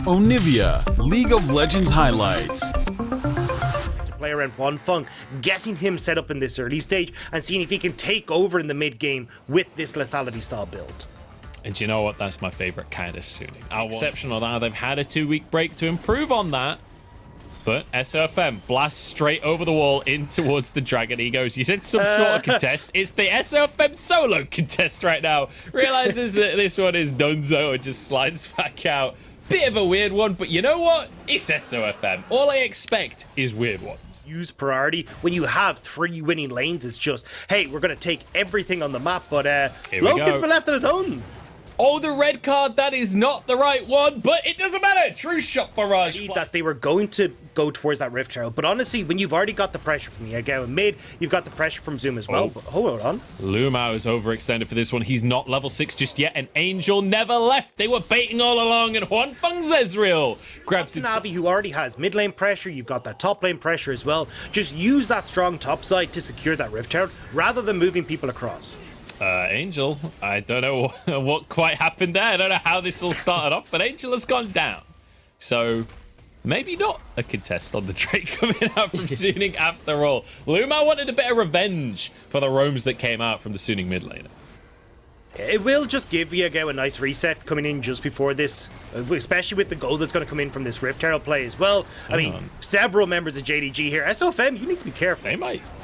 Onivia, League of Legends highlights. Play around Wanfeng, getting him set up in this early stage and seeing if he can take over in the mid game with this lethality style build. And you know what? That's my favorite kind of Suning. Exceptional now. They've had a 2-week break to improve on that. But SOFM blasts straight over the wall in towards the Dragon. He goes, you said some sort of contest. It's the SOFM solo contest right now. Realizes that this one is donezo and just slides back out. Bit of a weird one, but you know what? It's SOFM. All I expect is weird ones. Use priority when you have 3 winning lanes. It's just, hey, we're going to take everything on the map, but Logan's been left on his own. Oh, the red card, that is not the right one, but it doesn't matter. True shot barrage. That they were going to go towards that Rift Herald, but honestly, when you've already got the pressure from Yagao in mid, you've got the pressure from Zoom as well. But hold on. Lumao is overextended for this one. He's not level 6 just yet, and Angel never left. They were baiting all along, and Wanfeng's Ezreal grabs Navi, who already has mid lane pressure, you've got that top lane pressure as well. Just use that strong top side to secure that Rift Herald, rather than moving people across. Angel, I don't know what quite happened there. I don't know how this all started off, but Angel has gone down. So maybe not a contest on the Drake coming out from Suning after all. Luma wanted a bit of revenge for the roams that came out from the Suning mid laner. It will just give Yagao a nice reset coming in just before this, especially with the gold that's going to come in from this Rift Herald play as well. I mean, several members of JDG here. SOFM, you need to be careful.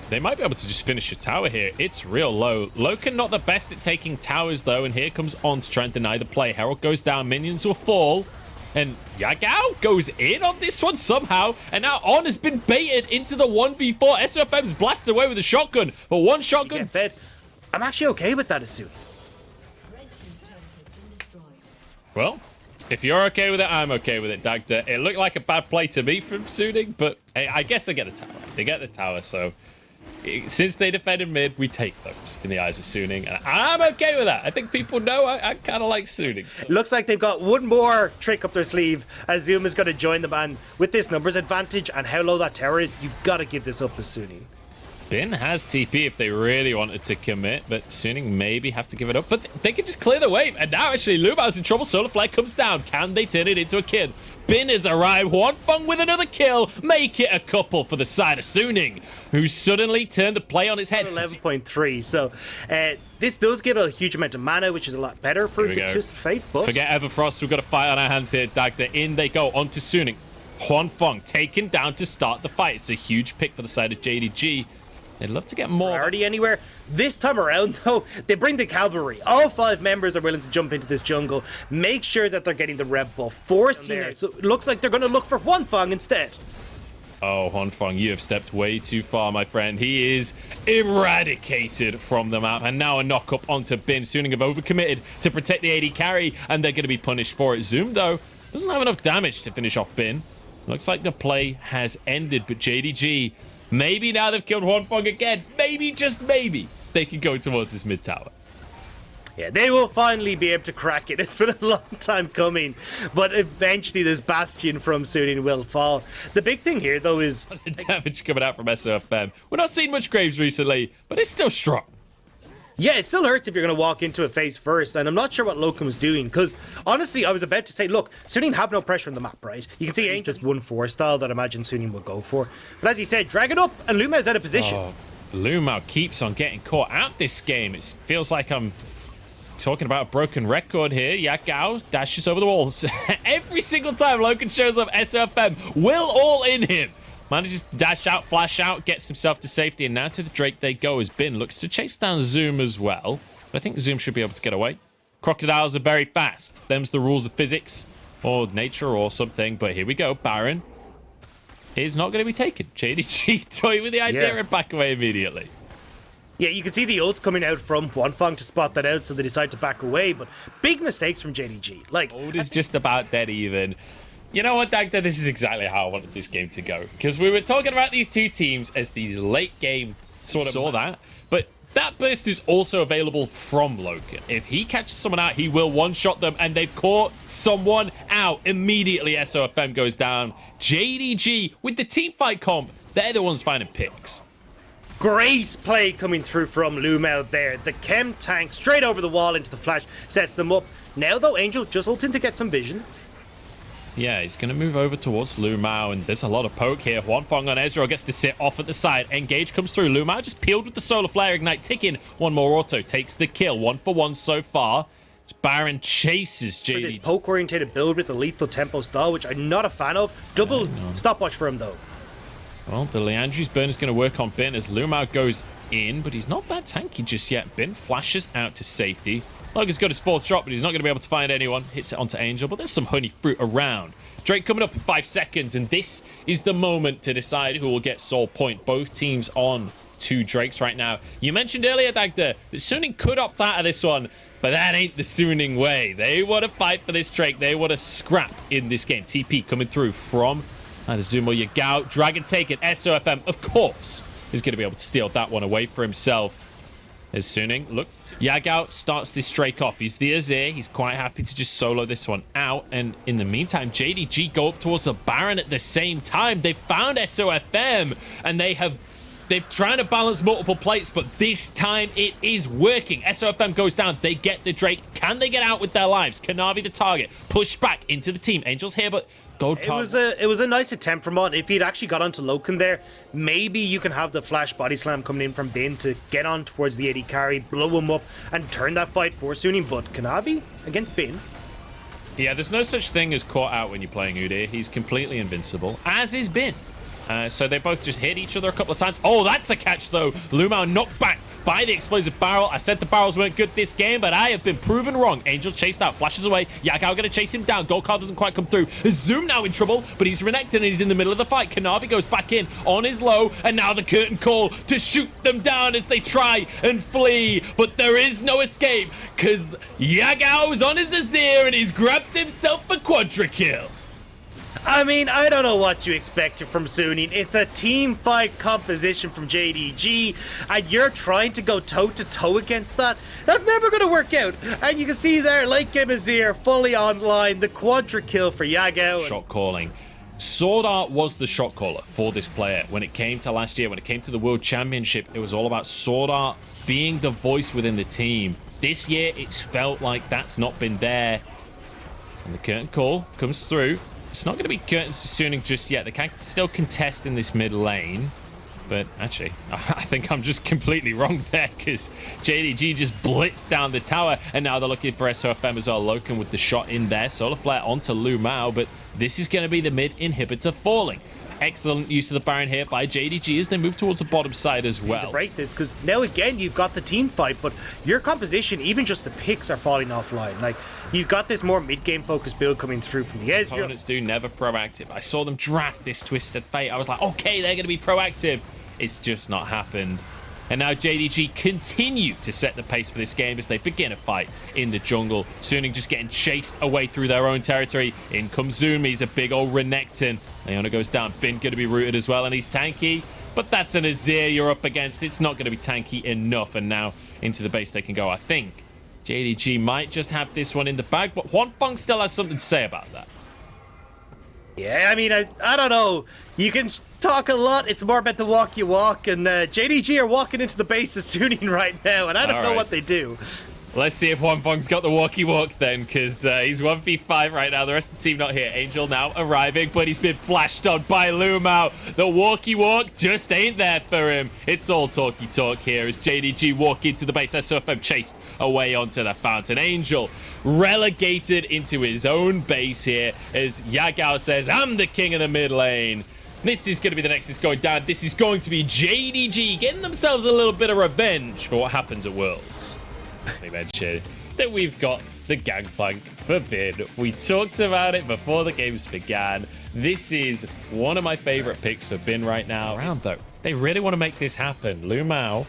They might be able to just finish a tower here. It's real low. Loken not the best at taking towers, though, and here comes On to try and deny the play. Herald goes down, minions will fall, and Yagao goes in on this one somehow, and now On has been baited into the 1v4. SOFM's blasted away with a shotgun, but one shotgun... Fed. I'm actually okay with that, Asu. Well, if you're okay with it, I'm okay with it, Dagda. It looked like a bad play to me from Suning, but I guess they get a tower. They get the tower, so... Since they defended mid, we take those in the eyes of Suning, and I'm okay with that. I think people know I kind of like Suning. So. Looks like they've got one more trick up their sleeve as Zoom is going to join them, and with this numbers advantage and how low that tower is, you've got to give this up as Suning. Bin has TP if they really wanted to commit, but Suning maybe have to give it up. But they can just clear the wave, and now actually Lumao's in trouble. Solar Flare comes down. Can they turn it into a kill? Bin has arrived. Wanfeng with another kill. Make it a couple for the side of Suning, who suddenly turned the play on its head. 11.3. So this does get a huge amount of mana, which is a lot better for the Twisted Fate. But forget Everfrost. We've got a fight on our hands here, Dagda. In they go onto Suning. Wanfeng taken down to start the fight. It's a huge pick for the side of JDG. They'd love to get more. Priority anywhere. This time around, though, they bring the cavalry. All 5 members are willing to jump into this jungle. Make sure that they're getting the red buff. Forcing it. So it looks like they're going to look for Wanfeng instead. Oh, Wanfeng, you have stepped way too far, my friend. He is eradicated from the map. And now a knock up onto Bin. Suning have overcommitted to protect the AD carry, and they're going to be punished for it. Zoom, though, doesn't have enough damage to finish off Bin. Looks like the play has ended, but JDG... Maybe now they've killed Wanfeng again. Maybe, just maybe, they can go towards this mid tower. Yeah, they will finally be able to crack it. It's been a long time coming, but eventually this bastion from Suning will fall. The big thing here, though, is... The damage coming out from SOFM. We're not seeing much Graves recently, but it's still strong. Yeah, it still hurts if you're going to walk into a phase first, and I'm not sure what Locum's doing, because honestly, I was about to say, look, Suning have no pressure on the map, right? You can see it ain't this 1-4 style that I imagine Suning will go for. But as he said, drag it up, and Luma's out of position. Oh, Lumao keeps on getting caught out this game. It feels like I'm talking about a broken record here. Yagao dashes over the walls. Every single time Logan shows up, SOFM will all in him. Manages to dash out, flash out, gets himself to safety, and now to the Drake they go as Bin looks to chase down Zoom as well. But I think Zoom should be able to get away. Crocodiles are very fast. Them's the rules of physics or nature or something. But here we go. Baron is not going to be taken. JDG toying with the idea and back away immediately. Yeah, you can see the ults coming out from Wanfeng to spot that out, so they decide to back away. But big mistakes from JDG. Like, Old is just about dead even. You know what, Dagda? This is exactly how I wanted this game to go. Because we were talking about these two teams as these late game sort of saw that. But that burst is also available from Logan. If he catches someone out, he will one-shot them. And they've caught someone out. Immediately, SOFM goes down. JDG with the team fight comp. They're the ones finding picks. Great play coming through from Lumao there. The chem tank straight over the wall into the flash. Sets them up. Now, though, Angel just ulting to get some vision. Yeah, he's going to move over towards Lu Mao, and there's a lot of poke here. Huanfeng on Ezreal gets to sit off at the side. Engage comes through. Lu Mao just peeled with the Solar Flare Ignite. Ticking one more auto. Takes the kill. 1 for 1 so far. It's Baron chases JDG. For this poke-oriented build with the lethal tempo style, which I'm not a fan of. Double stopwatch for him, though. Well, the Leandri's burn is going to work on Bin as Lu Mao goes in, but he's not that tanky just yet. Bin flashes out to safety. Logan's got his 4th shot, but he's not going to be able to find anyone. Hits it onto Angel, but there's some honey fruit around. Drake coming up in 5 seconds, and this is the moment to decide who will get Soul Point. Both teams on 2 Drakes right now. You mentioned earlier, Dagda, that Suning could opt out of this one, but that ain't the Suning way. They want to fight for this Drake. They want to scrap in this game. TP coming through from Zumo Yagao. Dragon taken. SOFM, of course, is going to be able to steal that one away for himself. As Suning, look, Yagao starts this Drake off. He's the Azir. He's quite happy to just solo this one out. And in the meantime, JDG go up towards the Baron at the same time. They've found SOFM, and they're trying to balance multiple plates, but this time it is working. SOFM goes down. They get the Drake. Can they get out with their lives? Kanavi the target. Push back into the team. Angel's here, but gold card. It was a nice attempt from Mon. If he'd actually got onto Loken there, maybe you can have the flash body slam coming in from Bin to get on towards the AD carry, blow him up, and turn that fight for Suning. But Kanavi against Bin. Yeah, there's no such thing as caught out when you're playing Udyr. He's completely invincible, as is Bin. So they both just hit each other a couple of times. Oh, that's a catch, though. Lu Mao knocked back by the explosive barrel. I said the barrels weren't good this game, but I have been proven wrong. Angel chased out, flashes away. Yagao going to chase him down. Gold card doesn't quite come through. Zoom now in trouble, but he's renekton and he's in the middle of the fight. Kanavi goes back in on his low, and now the curtain call to shoot them down as they try and flee. But there is no escape, because Yagao's on his Azir, and he's grabbed himself a quadra kill. I mean, I don't know what you expected from Suning. It's a team fight composition from JDG, and you're trying to go toe-to-toe against that? That's never going to work out. And you can see there, late game Azir fully online, the quadra kill for Yagao. Shot calling. Sword Art was the shot caller for this player. When it came to last year, when it came to the World Championship, it was all about Sword Art being the voice within the team. This year, it's felt like that's not been there. And the curtain call comes through. It's not going to be curtains Suning just yet. They can still contest in this mid lane. But actually, I think I'm just completely wrong there, because JDG just blitzed down the tower, and now they're looking for SOFM as well. Loken with the shot in there. Solar Flare onto Lu Mao, but this is going to be the mid inhibitor falling. Excellent use of the Baron here by JDG as they move towards the bottom side as well. To break this, because now again you've got the team fight, but your composition, even just the picks, are falling offline. Like, you've got this more mid-game focused build coming through from the Ezreal. Opponents do never proactive. I saw them draft this Twisted Fate. I was like, okay, they're going to be proactive. It's just not happened. And now JDG continue to set the pace for this game as they begin a fight in the jungle. Suning just getting chased away through their own territory. In comes Zoom. He's a big old Renekton. Leona goes down. Bin going to be rooted as well, and he's tanky. But that's an Azir you're up against. It's not going to be tanky enough. And now into the base they can go. I think JDG might just have this one in the bag, but Huanfeng still has something to say about that. Yeah, I mean, I don't know. You can talk a lot. It's more about the walk you walk, and JDG are walking into the base of Suning right now, and I don't know what they do. Let's see if Huanfeng's got the walkie walk then, because he's 1v5 right now. The rest of the team not here. Angel now arriving, but he's been flashed on by Lu Mao. The walkie walk just ain't there for him. It's all talky talk here as JDG walk into the base. SOFM chased away onto the fountain. Angel relegated into his own base here as Yagao says, I'm the king of the mid lane. This is going to be the Nexus going down. This is going to be JDG getting themselves a little bit of revenge for what happens at Worlds. They mentioned that we've got the Gangplank for Bin. We talked about it before the games began. This is one of my favorite picks for Bin right now. Around though, they really want to make this happen. Lu Mao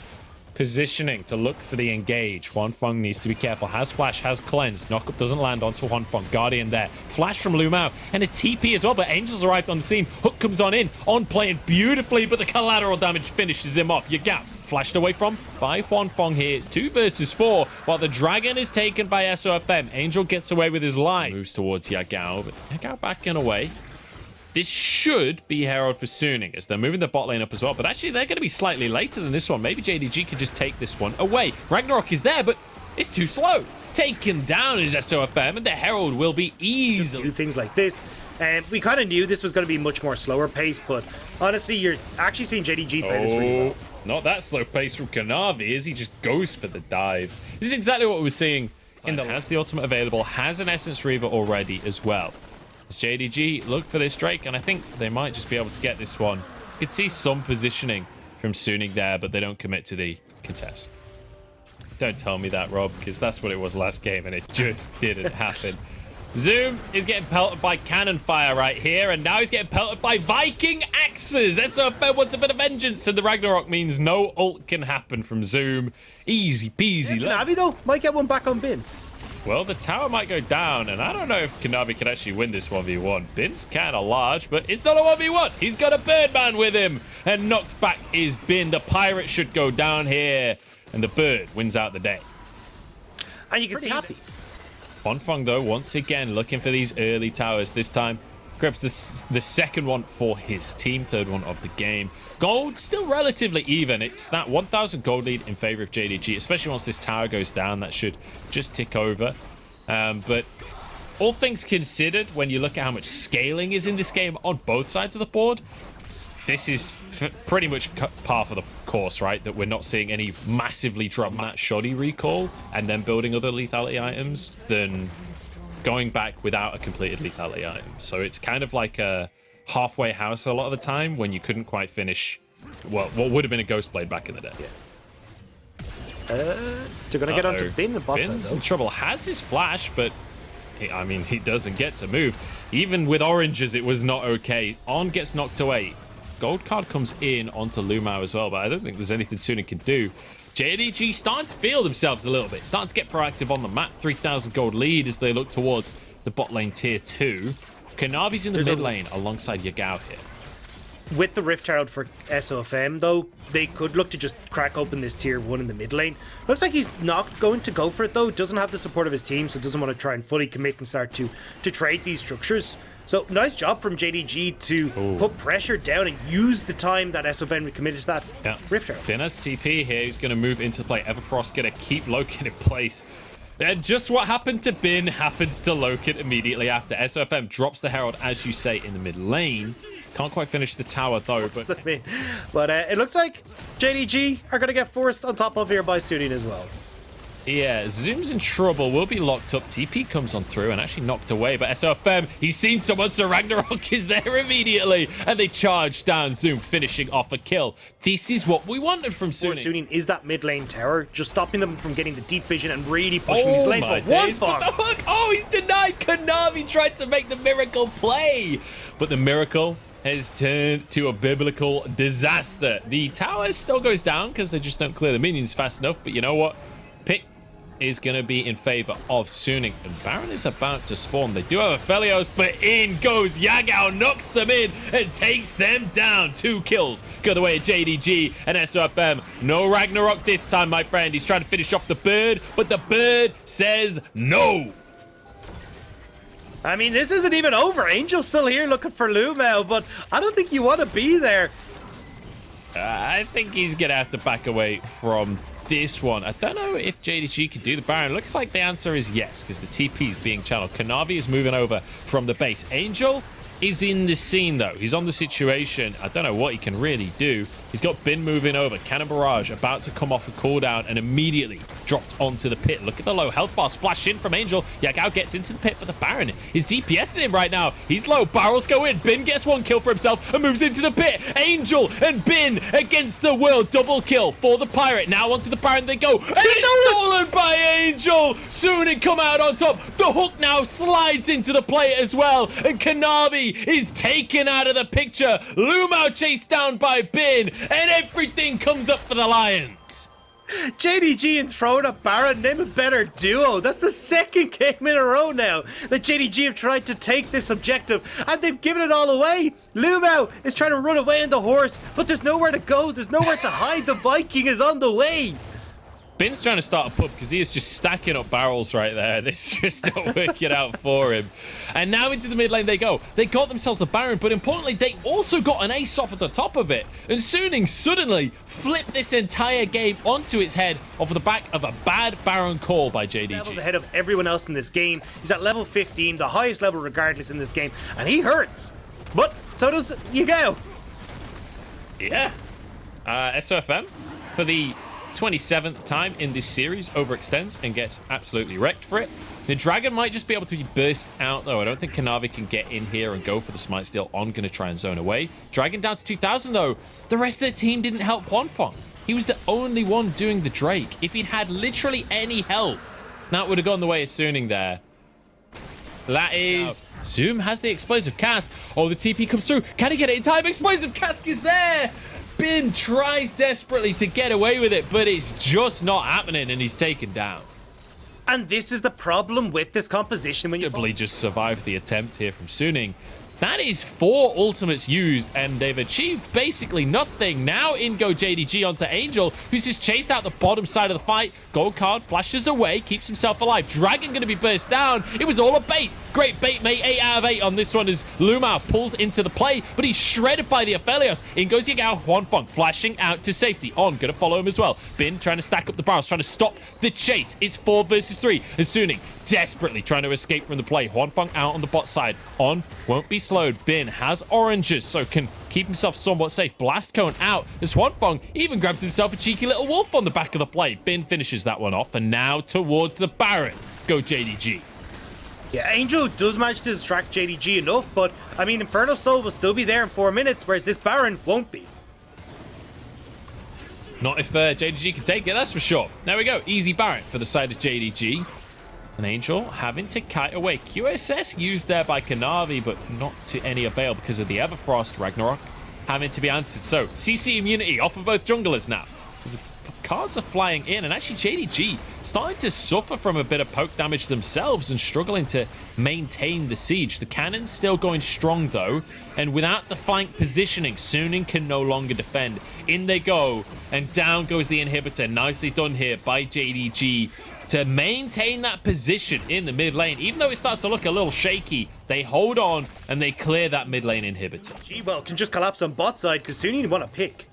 positioning to look for the engage. Huanfeng needs to be careful. Has flash, has cleanse. Knockup doesn't land onto Huanfeng. Guardian there. Flash from Lu Mao and a TP as well, but Angel's arrived on the scene. Hook comes on in, on playing beautifully, but the collateral damage finishes him off. Yagao flashed away from by Huanfeng here. It's 2 versus 4 while the dragon is taken by SOFM. Angel gets away with his life. Moves towards Yagao, but Yagao backing away. This should be Herald for Suning as they're moving the bot lane up as well, but actually they're going to be slightly later than this one. Maybe JDG could just take this one away. Ragnarok is there, but it's too slow. taken down as SOFM, and the Herald will be easily do things like this. And we kind of knew this was going to be much more slower paced, but honestly, you're actually seeing JDG play this really well. Not that slow pace from Kanavi as he just goes for the dive. This is exactly what we were seeing in the has the ultimate available, has an Essence Reaver already as well. As JDG look for this Drake, and I think they might just be able to get this one. You could see some positioning from Suning there, but they don't commit to the contest. Don't tell me that, Rob, because that's what it was last game, and it just didn't happen. Zoom is getting pelted by cannon fire right here, and now he's getting pelted by Viking axes. SOFM wants a bit of vengeance, and the Ragnarok means no ult can happen from Zoom. Easy peasy. Kanavi, though, might get one back on Bin. Well, the tower might go down, and I don't know if Kanavi can actually win this 1v1. Bin's kind of large, but it's not a 1v1. He's got a Birdman with him, and knocks back is Bin. The pirate should go down here, and the bird wins out the day. And you can see happy. Bonfong, though, once again looking for these early towers. This time grabs the second one for his team, third one of the game. Gold still relatively even. It's that 1,000 gold lead in favor of JDG, especially once this tower goes down. That should just tick over. But all things considered, when you look at how much scaling is in this game on both sides of the board, this is pretty much par for the course, right? That we're not seeing any massively drop that shoddy recall and then building other lethality items than going back without a completed lethality item. So it's kind of like a halfway house a lot of the time when you couldn't quite finish what would have been a Ghost Blade back in the day. They're going to get onto Bin and bot side, Bin's though. in trouble. Has his flash, but he doesn't get to move. Even with oranges, it was not okay. On gets knocked away. Gold card comes in onto Lumao as well, but I don't think there's anything Suning can do. JDG starting to feel themselves a little bit, starting to get proactive on the map. 3,000 gold lead as they look towards the bot lane tier 2. Kanavi's in the mid lane alongside Yagao here. With the Rift Herald for SOFM, though, they could look to just crack open this tier 1 in the mid lane. Looks like he's not going to go for it, though. Doesn't have the support of his team, so doesn't want to try and fully commit and start to trade these structures. So, nice job from JDG to put pressure down and use the time that SOFM committed to that Rift Herald. Bin has TP here. He's going to move into play. Everfrost going to keep Loken in place. And just what happened to Bin happens to Loken immediately after. SOFM drops the Herald, as you say, in the mid lane. Can't quite finish the tower, though. But it looks like JDG are going to get forced on top of here by Suning as well. Yeah, Zoom's in trouble. Will be locked up. TP comes on through and actually knocked away. But SOFM, he's seen someone, so Ragnarok is there immediately. And they charge down Zoom, finishing off a kill. This is what we wanted from Suning. Suning is that mid lane tower, just stopping them from getting the deep vision and really pushing his lane for one what the fuck? Oh, he's denied. Kanavi tried to make the miracle play. But the miracle has turned to a biblical disaster. The tower still goes down because they just don't clear the minions fast enough. But you know what? Pick is going to be in favor of Suning. And Baron is about to spawn. They do have a Felios, but in goes Yagao, knocks them in and takes them down. 2 kills go the way of JDG and SOFM. No Ragnarok this time, my friend. He's trying to finish off the bird, but the bird says no. I mean, this isn't even over. Angel's still here looking for Lumao, but I don't think you want to be there. I think he's going to have to back away from this one. I don't know if JDG can do the Baron. Looks like the answer is yes, because the TP is being channeled. Kanavi is moving over from the base. Angel is in the scene, though. He's on the situation. I don't know what he can really do. He's got Bin moving over. Cannon Barrage about to come off a cooldown and immediately dropped onto the pit. Look at the low health bar splash in from Angel. Yagao gets into the pit, but the Baron is DPSing him right now. He's low. Barrels go in. Bin gets 1 kill for himself and moves into the pit. Angel and Bin against the world. Double kill for the Pirate. Now onto the Baron they go. And it's stolen by Angel. Suning come out on top. The hook now slides into the play as well. And Kanavi is taken out of the picture. Lumao chased down by Bin. And everything comes up for the Lions. JDG and throwing a Baron, name a better duo. That's the second game in a row now that JDG have tried to take this objective, and they've given it all away. Lumao is trying to run away on the horse, but there's nowhere to go. There's nowhere to hide. The Viking is on the way. Bin's trying to start a pub because he is just stacking up barrels right there. This is just not working out for him. And now into the mid lane they go. They got themselves the Baron, but importantly, they also got an ace off at the top of it. And Suning suddenly flipped this entire game onto its head off of the back of a bad Baron call by JDG. Levels ahead of everyone else in this game. He's at level 15, the highest level regardless in this game, and he hurts. But so does Yagao. Yeah. SOFM for the 27th time in this series overextends and gets absolutely wrecked for it. The Dragon might just be able to be burst out, though. I don't think Kanavi can get in here and go for the smite steal. On going to try and zone away. Dragon down to 2,000, though. The rest of the team didn't help Huanfeng. He was the only one doing the Drake. If he'd had literally any help, that would have gone the way of Suning there. That is... Zoom has the explosive cask. Oh, the TP comes through. Can he get it in time? Explosive cask is there. Bin tries desperately to get away with it, but it's just not happening, and he's taken down. And this is the problem with this composition when you Just survived the attempt here from Suning. That is 4 ultimates used, and they've achieved basically nothing. Now in go JDG onto Angel, who's just chased out the bottom side of the fight. Gold card flashes away, keeps himself alive. Dragon going to be burst down. It was all a bait. Great bait, mate. 8 out of 8 on this one as Lumao pulls into the play, but he's shredded by the Aphelios. In goes Yagao. Huanfeng flashing out to safety. On, going to follow him as well. Bin trying to stack up the barrels, trying to stop the chase. It's 4 versus 3. And Suning desperately trying to escape from the play. Huanfeng out on the bot side. On, won't be slowed. Bin has oranges, so can keep himself somewhat safe. Blast cone out as Huanfeng even grabs himself a cheeky little wolf on the back of the play. Bin finishes that one off, and now towards the Baron. Go JDG. Yeah, Angel does manage to distract JDG enough, but I mean, Infernal Soul will still be there in 4 minutes, whereas this Baron won't be. Not if JDG can take it, that's for sure. There we go. Easy Baron for the side of JDG. An Angel having to kite away. QSS used there by Kanavi, but not to any avail because of the Everfrost. Ragnarok having to be answered. So, CC immunity off of both junglers now. As the cards are flying in, and actually JDG starting to suffer from a bit of poke damage themselves and struggling to maintain the siege. The cannon's still going strong though, and without the flank positioning, Suning can no longer defend. In they go, and down goes the inhibitor. Nicely done here by JDG to maintain that position in the mid lane. Even though it starts to look a little shaky, they hold on and they clear that mid lane inhibitor. G-Well can just collapse on bot side because Suning want to pick.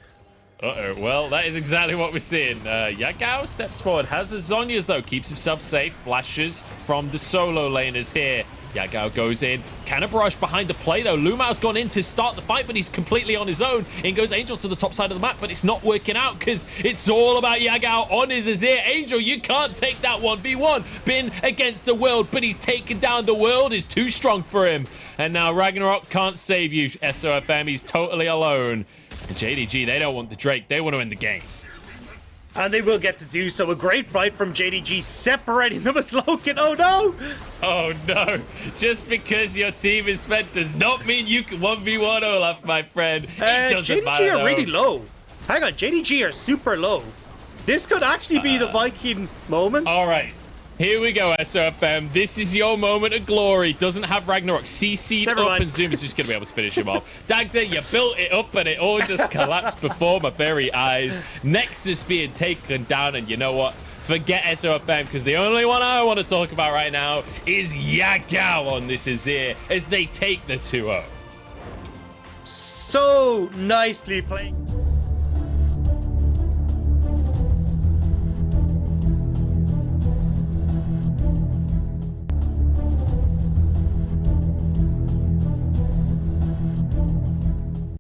Well, that is exactly what we're seeing. Yagao steps forward, has the Zhonya's though, keeps himself safe, flashes from the solo laners here. Yagao goes in, can a barrage behind the play though. Lumao's gone in to start the fight, but he's completely on his own. In goes Angel to the top side of the map, but it's not working out because it's all about Yagao on his Azir. Angel, you can't take that 1v1. Bin against the world, but he's taken down. The world is too strong for him. And now Ragnarok can't save you, SOFM. He's totally alone. And JDG, they don't want the Drake. They want to win the game. And they will get to do so. A great fight from JDG separating them as Loken. Oh no! Oh no. Just because your team is spent does not mean you can 1v1 Olaf, my friend. JDG are really low. Hang on, JDG are super low. This could actually be the Viking moment. All right. Here we go, SOFM. This is your moment of glory. Doesn't have Ragnarok CC'd up, and Zoom is just going to be able to finish him off. Dagda, you built it up, and it all just collapsed before my very eyes. Nexus being taken down, and you know what? Forget SOFM, because the only one I want to talk about right now is Yagao on this Azir as they take the 2-0. So nicely played.